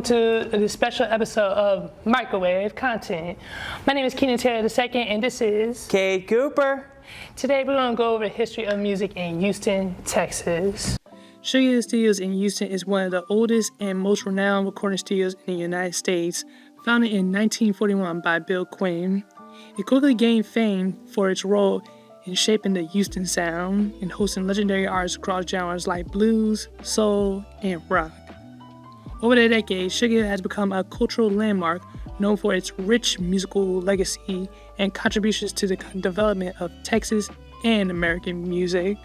to this special episode of Microwave Content. My name is Keenon Taylor II, and this is Kade Cooper. Today we're going to go over the history of music in Houston, Texas. Sugar Hill Studios in Houston is one of the oldest and most renowned recording studios in the United States, founded in 1941 by Bill Quinn. It quickly gained fame for its role in shaping the Houston sound and hosting legendary artists across genres like blues, soul, and rock. Over the decades, Sugar Hill has become a cultural landmark known for its rich musical legacy and contributions to the development of Texas and American music.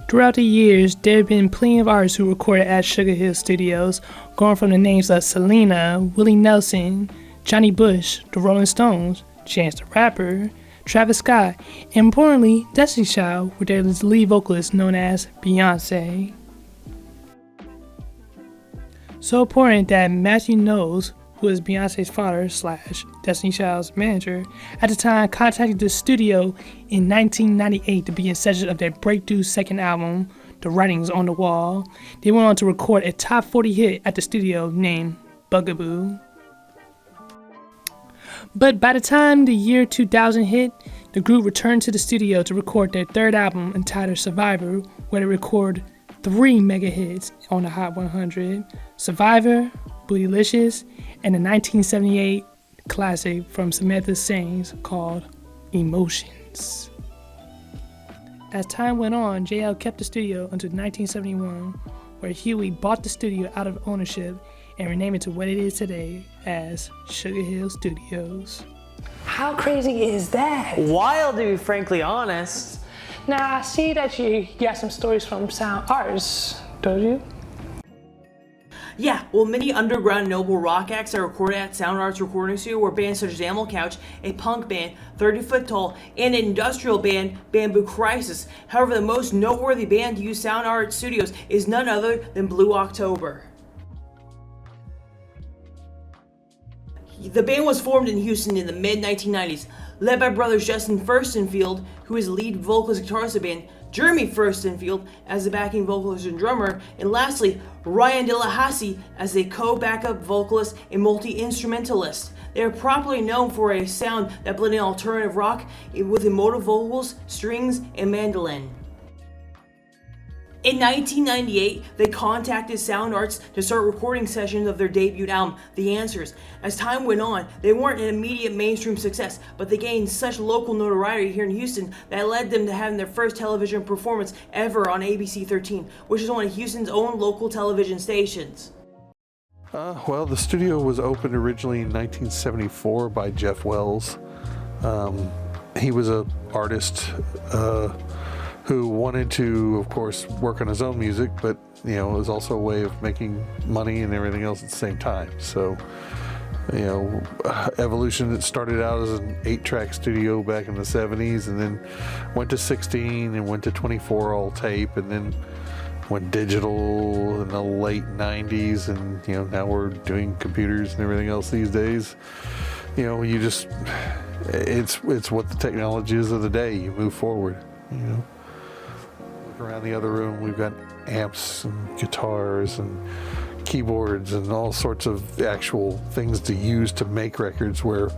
Throughout the years, there have been plenty of artists who recorded at Sugar Hill Studios, going from the names of Selena, Willie Nelson, Johnny Bush, the Rolling Stones, Chance the Rapper, Travis Scott, and importantly, Destiny's Child, with their lead vocalist known as Beyonce. So important that Matthew Knowles, who is Beyonce's father / Destiny's Child's manager, at the time contacted the studio in 1998 to be in sessions of their breakthrough second album, The Writings on the Wall. They went on to record a top 40 hit at the studio named Bugaboo. But by the time the year 2000 hit, the group returned to the studio to record their third album entitled Survivor, where they recorded 3 mega hits on the Hot 100, Survivor, Bootylicious, and the 1978 classic from Samantha Sings called Emotions. As time went on, JL kept the studio until 1971, where Huey bought the studio out of ownership and renamed it to what it is today as Sugar Hill Studios. How crazy is that? Wild, to be frankly honest. Now, I see that you got some stories from Sound Arts, don't you? Yeah, well, many underground noble rock acts are recorded at Sound Arts Recording Studio, where bands such as Animal Couch, a punk band, 30 Foot Tall, and an industrial band, Bamboo Crisis. However, the most noteworthy band to use Sound Arts Studios is none other than Blue October. The band was formed in Houston in the mid-1990s, led by brothers Justin Furstenfield, who is lead vocalist and guitarist of the band, Jeremy Furstenfield as the backing vocalist and drummer, and lastly, Ryan Delahassie as a co-backup vocalist and multi-instrumentalist. They are properly known for a sound that blended alternative rock with emotive vocals, strings, and mandolin. In 1998, they contacted Sound Arts to start recording sessions of their debut album, The Answers. As time went on, they weren't an immediate mainstream success, but they gained such local notoriety here in Houston that led them to having their first television performance ever on ABC 13, which is one of Houston's own local television stations. Well, the studio was opened originally in 1974 by Jeff Wells. He was an artist who wanted to, of course, work on his own music, but it was also a way of making money and everything else at the same time. So, Evolution, it started out as an 8-track studio back in the 70s, and then went to 16 and went to 24 all tape, and then went digital in the late 90s, and now we're doing computers and everything else these days. It's what the technology is of the day. You move forward. Around the other room, we've got amps and guitars and keyboards and all sorts of actual things to use to make records, where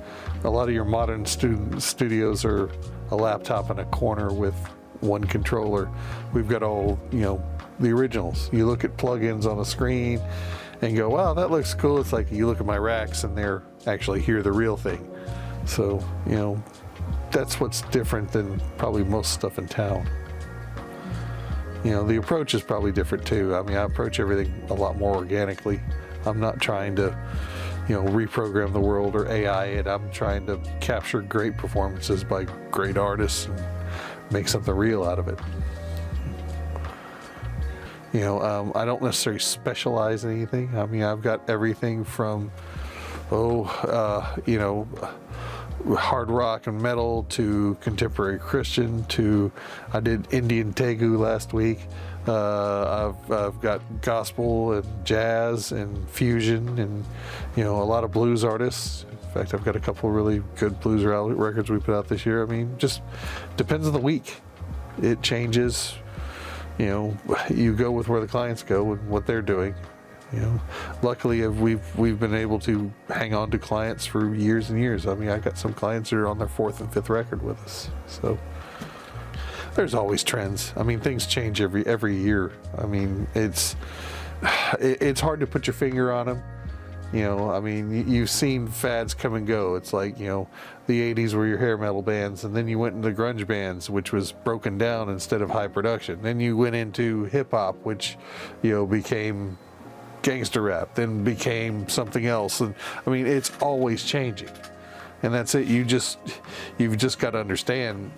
a lot of your modern studios are a laptop in a corner with one controller. We've got all the originals. You look at plugins on a screen and go, wow, that looks cool. It's like you look at my racks and they're actually here, the real thing. So that's what's different than probably most stuff in town. The approach is probably different too. I approach everything a lot more organically. I'm not trying to, reprogram the world or AI it. I'm trying to capture great performances by great artists and make something real out of it. I don't necessarily specialize in anything. I've got everything from, hard rock and metal to contemporary Christian to, I did Indian Tegu last week. I've got gospel and jazz and fusion and a lot of blues artists. In fact, I've got a couple of really good blues records we put out this year. Just depends on the week. It changes. you go with where the clients go and what they're doing. Luckily we've been able to hang on to clients for years and years. I mean, I got some clients that are on their 4th and 5th record with us. So there's always trends. I mean, things change every year. I mean, it's hard to put your finger on them. I mean, you've seen fads come and go. It's like, the 80s were your hair metal bands, and then you went into grunge bands, which was broken down instead of high production. Then you went into hip hop, which, became gangster rap, then became something else. And I mean, it's always changing. And that's it. You've just got to understand,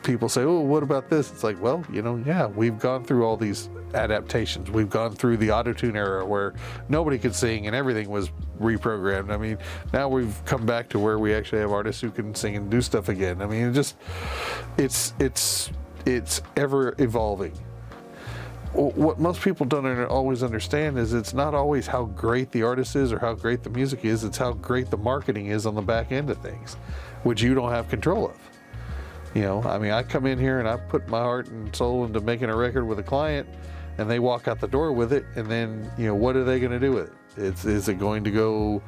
people say, oh, what about this? It's like, well, yeah, we've gone through all these adaptations. We've gone through the auto-tune era where nobody could sing and everything was reprogrammed. I mean, now we've come back to where we actually have artists who can sing and do stuff again. I mean, it's ever evolving. What most people don't always understand is it's not always how great the artist is or how great the music is. It's how great the marketing is on the back end of things, which you don't have control of. I mean, I come in here and I put my heart and soul into making a record with a client, and they walk out the door with it, and then, what are they going to do with it? Is it going to go,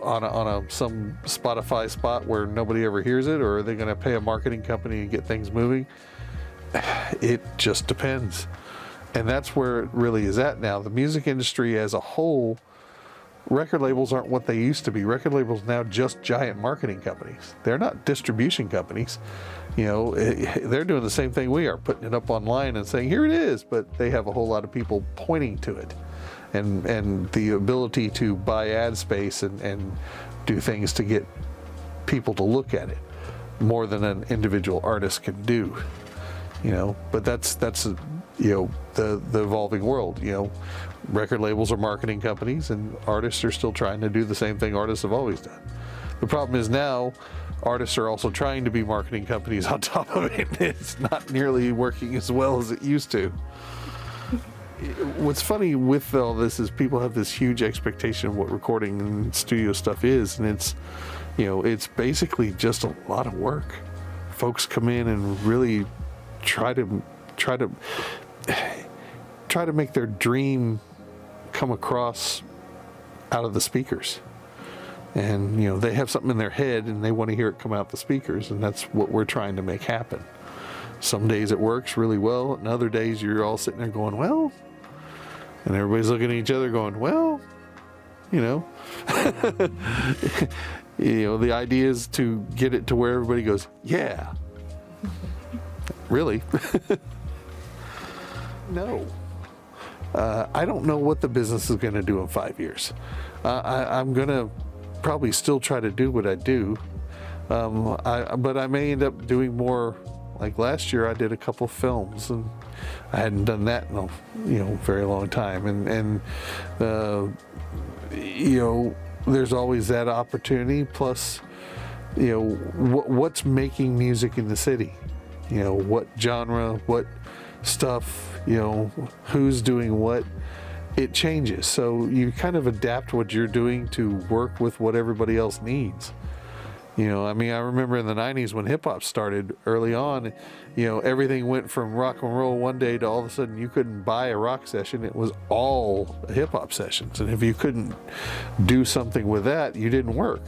on some Spotify spot where nobody ever hears it, or are they going to pay a marketing company to get things moving? It just depends. And that's where it really is at now. The music industry as a whole, record labels aren't what they used to be. Record labels now just giant marketing companies. They're not distribution companies. They're doing the same thing we are, putting it up online and saying, here it is, but they have a whole lot of people pointing to it. And the ability to buy ad space and do things to get people to look at it more than an individual artist can do. But that's the evolving world. Record labels are marketing companies, and artists are still trying to do the same thing artists have always done. The problem is now artists are also trying to be marketing companies on top of it. It's not nearly working as well as it used to. What's funny with all this is people have this huge expectation of what recording and studio stuff is, and it's basically just a lot of work. Folks come in and really try to make their dream come across out of the speakers. And they have something in their head and they want to hear it come out the speakers, and that's what we're trying to make happen. Some days it works really well, and other days you're all sitting there going, well, and everybody's looking at each other going, well, the idea is to get it to where everybody goes, yeah. Really? No. I don't know what the business is going to do in 5 years. I'm going to probably still try to do what I do, but I may end up doing more. Like last year, I did a couple films, and I hadn't done that in a very long time. And there's always that opportunity. Plus, what's making music in the city? What genre, what stuff, who's doing what, it changes. So you kind of adapt what you're doing to work with what everybody else needs. I mean, I remember in the 90s when hip hop started early on, everything went from rock and roll one day to all of a sudden you couldn't buy a rock session. It was all hip hop sessions. And if you couldn't do something with that, you didn't work.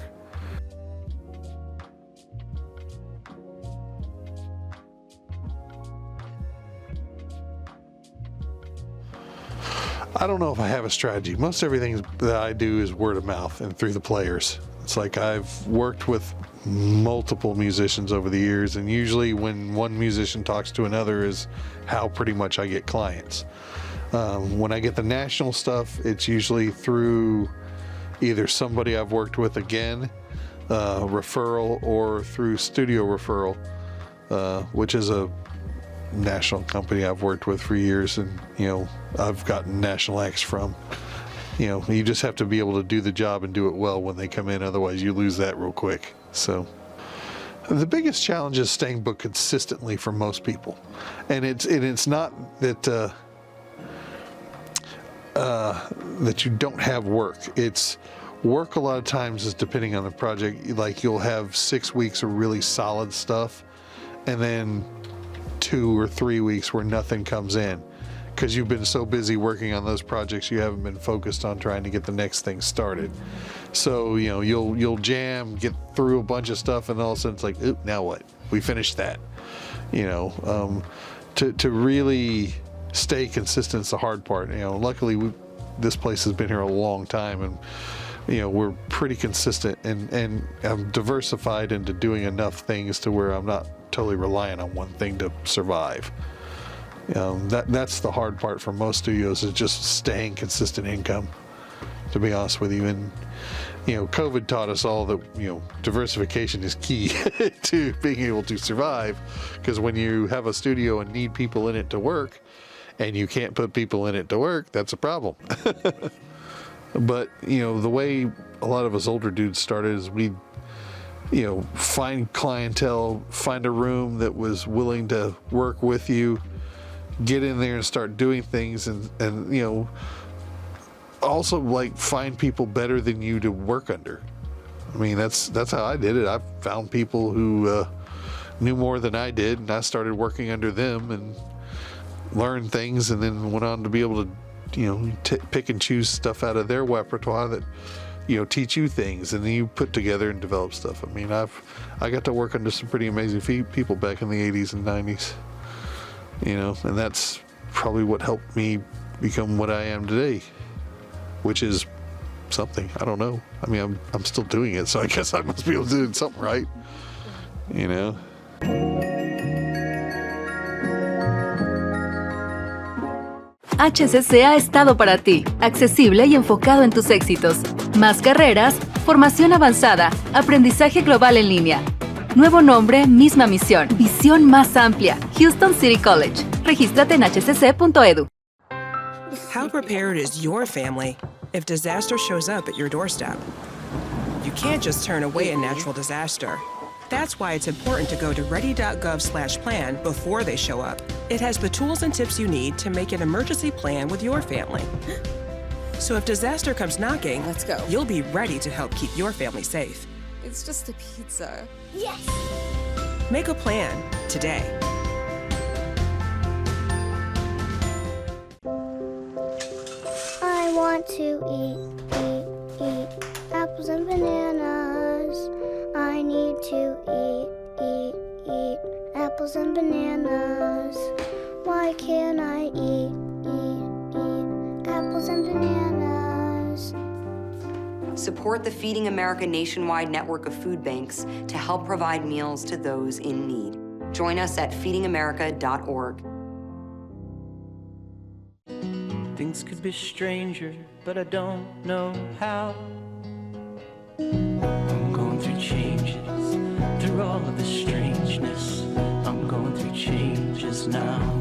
I don't know if I have a strategy. Most everything that I do is word of mouth and through the players. It's like I've worked with multiple musicians over the years, and usually when one musician talks to another is how pretty much I get clients. When I get the national stuff, it's usually through either somebody I've worked with again, referral, or through studio referral, which is a national company I've worked with for years, and I've gotten national acts from. You just have to be able to do the job and do it well when they come in, otherwise you lose that real quick. So the biggest challenge is staying booked consistently for most people, and it's not that that you don't have work. It's work a lot of times is depending on the project. Like you'll have 6 weeks of really solid stuff, and then 2 or 3 weeks where nothing comes in because you've been so busy working on those projects you haven't been focused on trying to get the next thing started. So you'll jam, get through a bunch of stuff, and all of a sudden it's like, oop, now what? We finished that. To really stay consistent is the hard part. Luckily this place has been here a long time, and we're pretty consistent, and I'm diversified into doing enough things to where I'm not totally reliant on one thing to survive. That's the hard part for most studios, is just staying consistent income, to be honest with you. And COVID taught us all that diversification is key to being able to survive, because when you have a studio and need people in it to work and you can't put people in it to work, that's a problem. But the way a lot of us older dudes started is we find clientele, find a room that was willing to work with you, get in there and start doing things, and also like find people better than you to work under. I mean, that's how I did it. I found people who knew more than I did, and I started working under them and learned things, and then went on to be able to pick and choose stuff out of their repertoire that teach you things, and then you put together and develop stuff. I mean, I got to work under some pretty amazing people back in the 80s and 90s, and that's probably what helped me become what I am today, which is something. I don't know. I mean, I'm still doing it, so I guess I must be able to do something right, HCC ha estado para ti, accesible y enfocado en tus éxitos. Más carreras, formación avanzada, aprendizaje global en línea. Nuevo nombre, misma misión, visión más amplia. Houston City College. Regístrate en hcc.edu. How prepared is your family if disaster shows up at your doorstep? You can't just turn away a natural disaster. That's why it's important to go to ready.gov/plan before they show up. It has the tools and tips you need to make an emergency plan with your family. So if disaster comes knocking, let's go. You'll be ready to help keep your family safe. It's just a pizza. Yes! Make a plan today. I want to eat apples and bananas. I need to eat apples and bananas. Why can't I eat apples and bananas? Support the Feeding America nationwide network of food banks to help provide meals to those in need. Join us at feedingamerica.org. Things could be stranger, but I don't know how. I'm going through changes, through all of the strangeness. I'm going through changes now.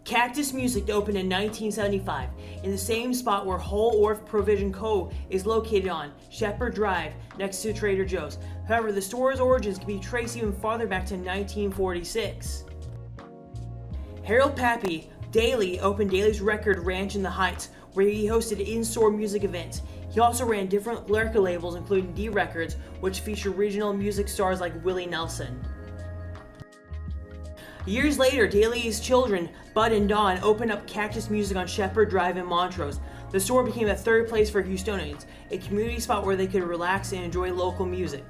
Cactus Music opened in 1975 in the same spot where Whole Earth Provision Co. is located on Shepherd Drive next to Trader Joe's. However, the store's origins can be traced even farther back to 1946. Harold Pappy Daly opened Daly's Record Ranch in the Heights, where he hosted in-store music events. He also ran different record labels, including D Records, which featured regional music stars like Willie Nelson. Years later, Daly's children, Bud and Dawn, opened up Cactus Music on Shepherd Drive in Montrose. The store became a third place for Houstonians, a community spot where they could relax and enjoy local music.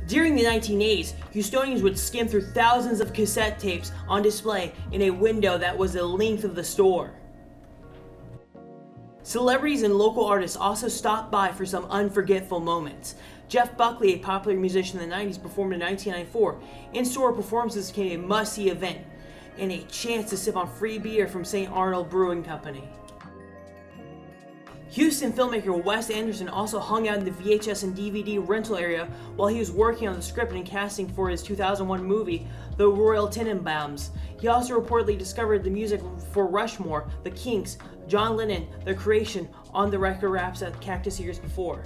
During the 1980s, Houstonians would skim through thousands of cassette tapes on display in a window that was the length of the store. Celebrities and local artists also stopped by for some unforgettable moments. Jeff Buckley, a popular musician in the 90s, performed in 1994. In-store performances became a must-see event and a chance to sip on free beer from St. Arnold Brewing Company. Houston filmmaker Wes Anderson also hung out in the VHS and DVD rental area while he was working on the script and casting for his 2001 movie, The Royal Tenenbaums. He also reportedly discovered the music for Rushmore, The Kinks, John Lennon, The Creation on the record wraps at Cactus years before.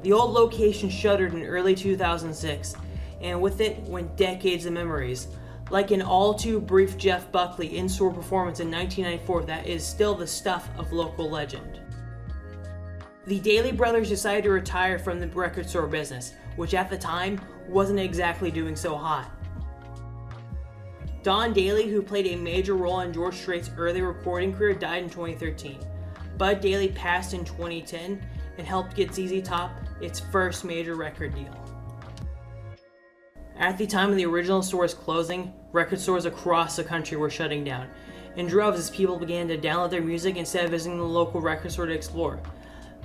The old location shuttered in early 2006, and with it went decades of memories. Like an all-too-brief Jeff Buckley in-store performance in 1994 that is still the stuff of local legend. The Daly brothers decided to retire from the record store business, which at the time wasn't exactly doing so hot. Don Daly, who played a major role in George Strait's early recording career, died in 2013. Bud Daly passed in 2010 and helped get ZZ Top its first major record deal. At the time of the original store's closing, record stores across the country were shutting down, in droves as people began to download their music instead of visiting the local record store to explore.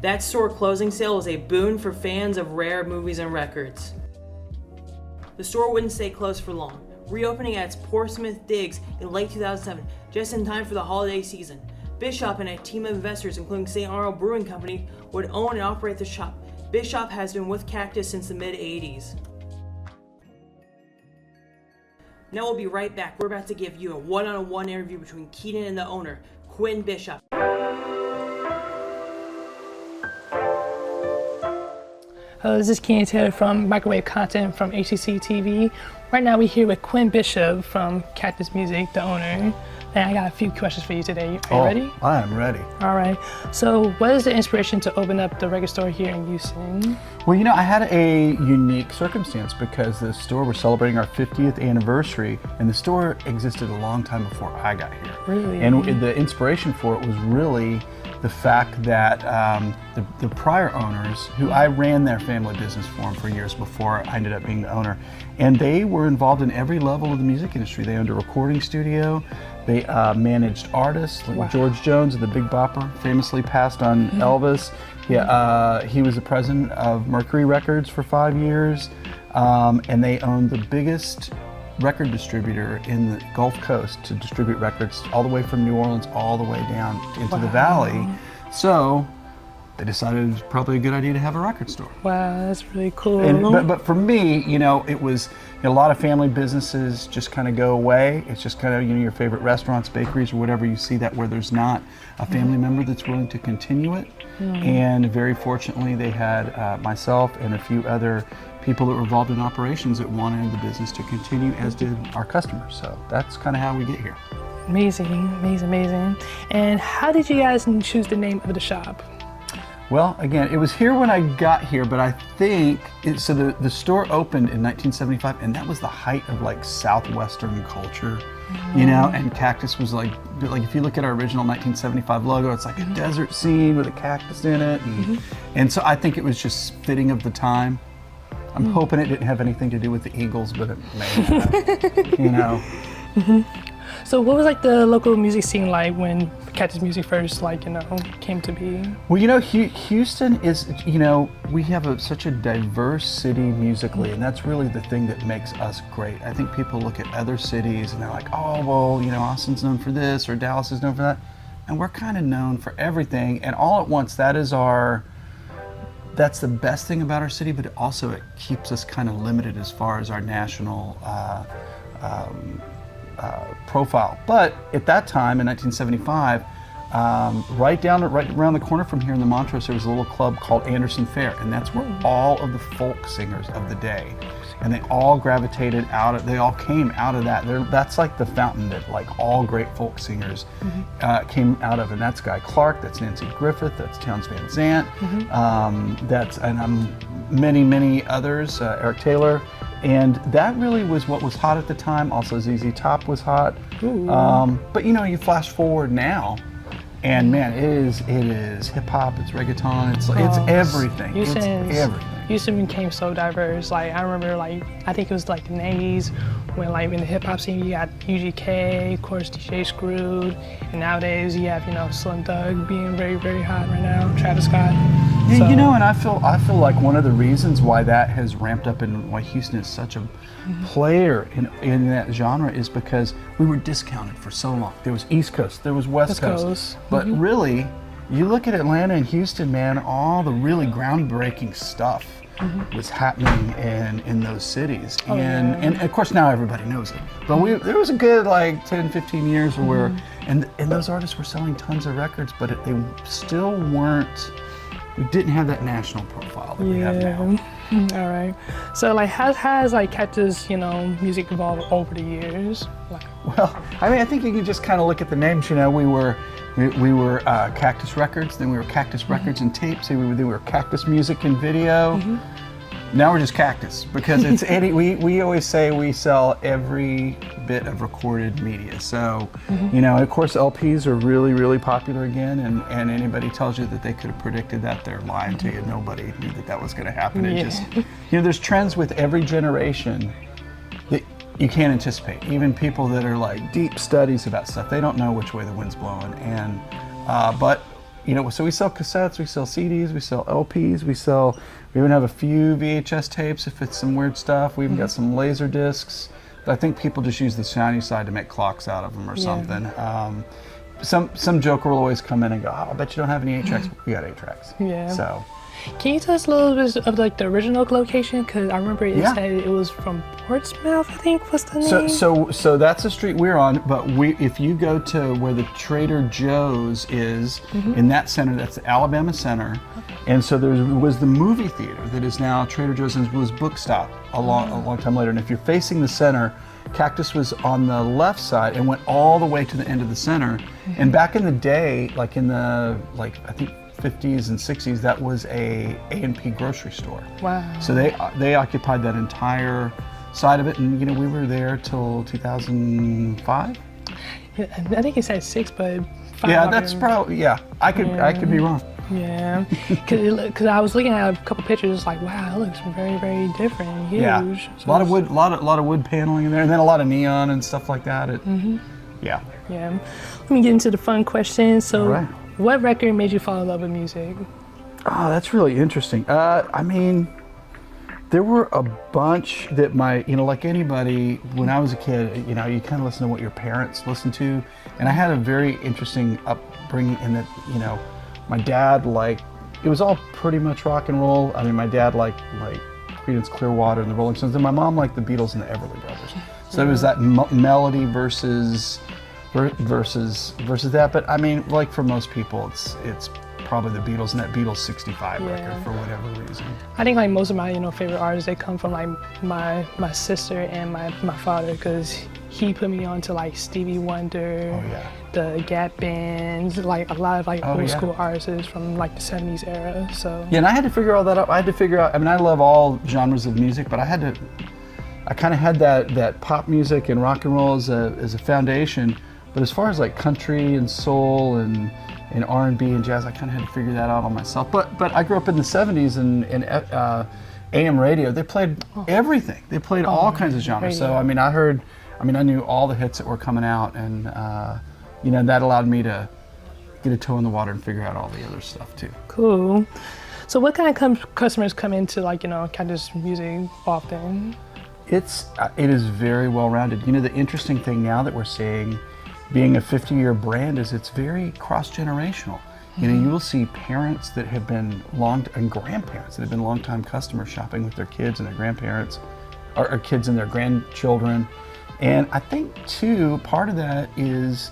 That store closing sale was a boon for fans of rare movies and records. The store wouldn't stay closed for long, reopening at its Portsmouth digs in late 2007, just in time for the holiday season. Bishop and a team of investors, including St. Arnold Brewing Company, would own and operate the shop. Bishop has been with Cactus since the mid-80s. Now we'll be right back. We're about to give you a one-on-one interview between Keenon and the owner, Quinn Bishop. Hello, this is Keenon Taylor from Microwave Content from HCC-TV. Right now we're here with Quinn Bishop from Cactus Music, the owner. And I got a few questions for you today. Are you ready? I am ready. All right. So what is the inspiration to open up the record store here in Houston? Well, I had a unique circumstance because the store was celebrating our 50th anniversary, and the store existed a long time before I got here. Really? And the inspiration for it was really the fact that the prior owners, who I ran their family business for them for years before I ended up being the owner, and they were involved in every level of the music industry. They owned a recording studio. They managed artists like George Jones of the Big Bopper, famously passed on Elvis. He was the president of Mercury Records for 5 years, and they owned the biggest record distributor in the Gulf Coast to distribute records all the way from New Orleans all the way down into the valley. So they decided it was probably a good idea to have a record store. Wow, that's really cool. But for me, it was a lot of family businesses just kind of go away. It's just kind of your favorite restaurants, bakeries, or whatever. You see that where there's not a family member that's willing to continue it. And very fortunately, they had myself and a few other people that were involved in operations that wanted the business to continue, as did our customers. So that's kind of how we get here. Amazing, amazing, amazing. And how did you guys choose the name of the shop? Well, again, it was here when I got here, but I think, so the store opened in 1975, and that was the height of like Southwestern culture, and Cactus was like if you look at our original 1975 logo, it's like a desert scene with a cactus in it. And so I think it was just fitting of the time. I'm hoping it didn't have anything to do with the Eagles, but it may have, So what was like the local music scene like when Cactus Music first came to be? Well, Houston is, we have such a diverse city musically, and that's really the thing that makes us great. I think people look at other cities and they're like, oh, well, Austin's known for this or Dallas is known for that. And we're kind of known for everything. And all at once, that's the best thing about our city, but it keeps us kind of limited as far as our national profile. But at that time in 1975, right around the corner from here in the Montrose, there was a little club called Anderson Fair, and that's where all of the folk singers of the day, and they all they all came out of that. That's like the fountain that like all great folk singers came out of, and that's Guy Clark, that's Nancy Griffith, that's Townes Van Zandt, many others, Eric Taylor. And that really was what was hot at the time. Also, ZZ Top was hot. But you flash forward now, and man, it is hip hop, it's reggaeton, it's everything. It's everything. Houston became so diverse. Like I remember, I think it was like the 90s when in the hip hop scene you got UGK, of course DJ Screwed, and nowadays you have Slim Thug being very, very hot right now, Travis Scott. Yeah, and I feel like one of the reasons why that has ramped up and why Houston is such a player in that genre is because we were discounted for so long. There was East Coast, there was West Coast. But really, you look at Atlanta and Houston, man, all the really groundbreaking stuff was happening in those cities. And of course now everybody knows it. But there was a good 10, 15 years where, and those artists were selling tons of records, but they still weren't, we didn't have that national profile that we have now. All right. So like, how has like Cactus, music evolved over the years? Like, Well, I mean, I think you can just kind of look at the names. We were Cactus Records, then we were Cactus Records and Tapes, then we were Cactus Music and Video. Now we're just Cactus because it's we always say we sell every bit of recorded media. So, of course, LPs are really, really popular again, and anybody tells you that they could have predicted that, they're lying to you. Nobody knew that was going to happen. It just, there's trends with every generation that you can't anticipate. Even people that are like deep studies about stuff, they don't know which way the wind's blowing. And but so we sell cassettes, we sell CDs, we sell LPs, we even have a few VHS tapes if it's some weird stuff. We even got some laser discs. I think people just use the shiny side to make clocks out of them or something. Some joker will always come in and go, "Oh, I bet you don't have any 8 tracks." We got 8 tracks. Yeah. So. Can you tell us a little bit of like the original location? Because I remember it said it was from Portsmouth, I think was the name. So that's the street we're on, but if you go to where the Trader Joe's is, in that center, that's the Alabama Center. And so there was the movie theater that is now Trader Joe's and was Book Stop a long time later. And if you're facing the center, Cactus was on the left side and went all the way to the end of the center. And back in the day, like in the, I think 50s and 60s, that was a A&P grocery store. Wow. So they occupied that entire side of it, and we were there till 2005. Yeah, I think it said 6, but 5. Yeah, that's probably I could be wrong. Yeah, because I was looking at a couple pictures, like wow, it looks very, very different, and huge. Yeah, So a lot of wood, lot of wood paneling in there, and then a lot of neon and stuff like that. Yeah. Yeah. Let me get into the fun questions. So, All right. What record made you fall in love with music? Oh, that's really interesting. I mean, there were a bunch that like anybody, when I was a kid, you kind of listen to what your parents listened to. And I had a very interesting upbringing in that, my dad it was all pretty much rock and roll. I mean, my dad liked Creedence Clearwater and the Rolling Stones, and my mom liked the Beatles and the Everly Brothers. So it was that melody versus that. But I mean, like for most people, it's probably the Beatles and that Beatles 65 record for whatever reason. I think like most of my favorite artists, they come from like my sister and my father, because he put me on to like Stevie Wonder, the Gap bands, like a lot of old school artists from like the 70s era. So yeah, and I had to figure all that out. I mean, I love all genres of music, but I kind of had that pop music and rock and roll as a foundation. But as far as like country and soul and R&B and jazz, I kind of had to figure that out on myself. But I grew up in the 70s and AM radio. They played everything. They played all kinds of genres. So I mean, I knew all the hits that were coming out, and that allowed me to get a toe in the water and figure out all the other stuff too. Cool. So what kind of customers come into Cactus music often? It is very well rounded. The interesting thing now that we're seeing, being a 50-year brand, is it's very cross-generational. You will see parents that have been and grandparents that have been longtime customers shopping with their kids and their grandparents, or kids and their grandchildren. And I think too, part of that is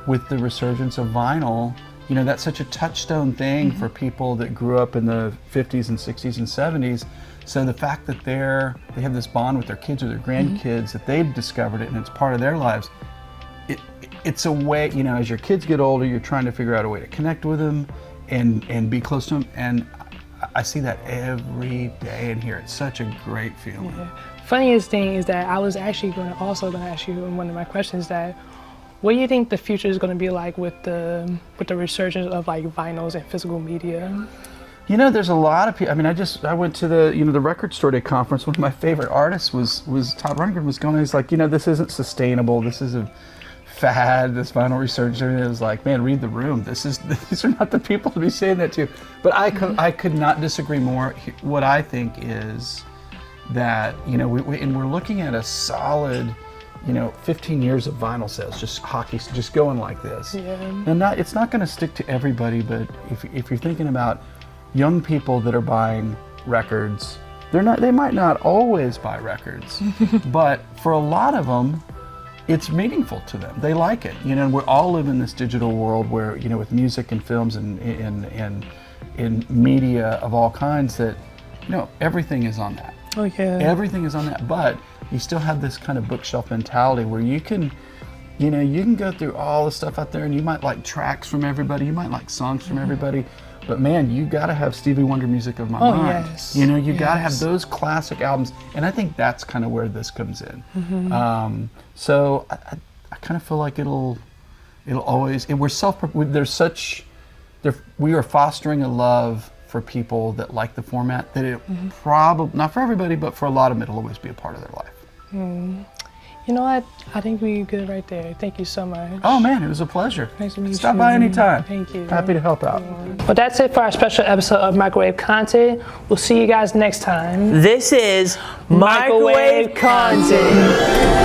with the resurgence of vinyl. That's such a touchstone thing for people that grew up in the 50s and 60s and 70s. So the fact that they have this bond with their kids or their grandkids, that they've discovered it and it's part of their lives, it's a way, as your kids get older, you're trying to figure out a way to connect with them and be close to them. And I see that every day in here. It's such a great feeling. Yeah. Funniest thing is that I was actually going to ask you in one of my questions that, what do you think the future is going to be like with the resurgence of like vinyls and physical media? There's a lot of people. I mean, I went to the Record Store Day conference. One of my favorite artists was Todd Rundgren was going. He's like, this isn't sustainable. This is a fad. This vinyl resurgence. And it was like, man, read the room. These are not the people to be saying that to. But I could not disagree more. What I think is that we're looking at a solid 15 years of vinyl sales, just going like this. Yeah. And it's not going to stick to everybody, but if you're thinking about young people that are buying records, they might not always buy records, but for a lot of them, it's meaningful to them. They like it. We all live in this digital world where, with music and films and in media of all kinds, that everything is on that. Oh yeah. Everything is on that, but you still have this kind of bookshelf mentality where you can go through all the stuff out there, and you might like tracks from everybody, you might like songs from everybody, but man, you gotta have Stevie Wonder Music of My Mind. Yes. You gotta have those classic albums, and I think that's kind of where this comes in. So I kind of feel like it'll always, and we are fostering a love for people that like the format, that it probably, not for everybody, but for a lot of them, it'll always be a part of their life. You know what? I think we're good right there. Thank you so much. Oh man, it was a pleasure. Nice to meet you. Stop by anytime. Thank you. Happy to help out. Well, that's it for our special episode of Microwave Content. We'll see you guys next time. This is Microwave Content.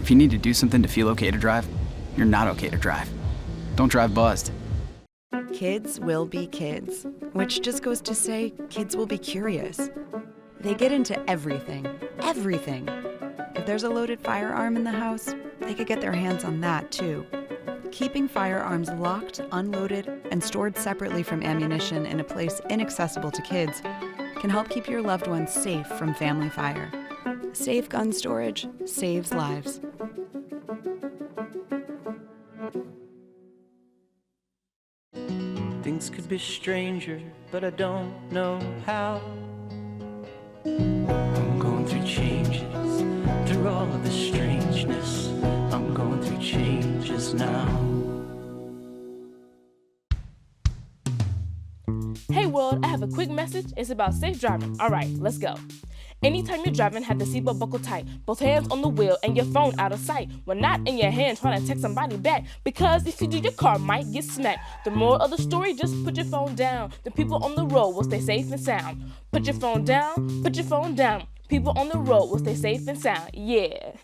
If you need to do something to feel okay to drive, you're not okay to drive. Don't drive buzzed. Kids will be kids, which just goes to say kids will be curious. They get into everything, everything. If there's a loaded firearm in the house, they could get their hands on that too. Keeping firearms locked, unloaded, and stored separately from ammunition in a place inaccessible to kids can help keep your loved ones safe from family fire. Safe gun storage saves lives. Things could be stranger, but I don't know how. I'm going through changes, through all of the strangeness. I'm going through changes now. Hey world, I have a quick message. It's about safe driving. All right, let's go. Anytime you're driving, have the seatbelt buckled tight. Both hands on the wheel and your phone out of sight. When not in your hand, trying to text somebody back. Because if you do, your car might get smacked. The moral of the story, just put your phone down. The people on the road will stay safe and sound. Put your phone down, put your phone down. People on the road will stay safe and sound. Yeah.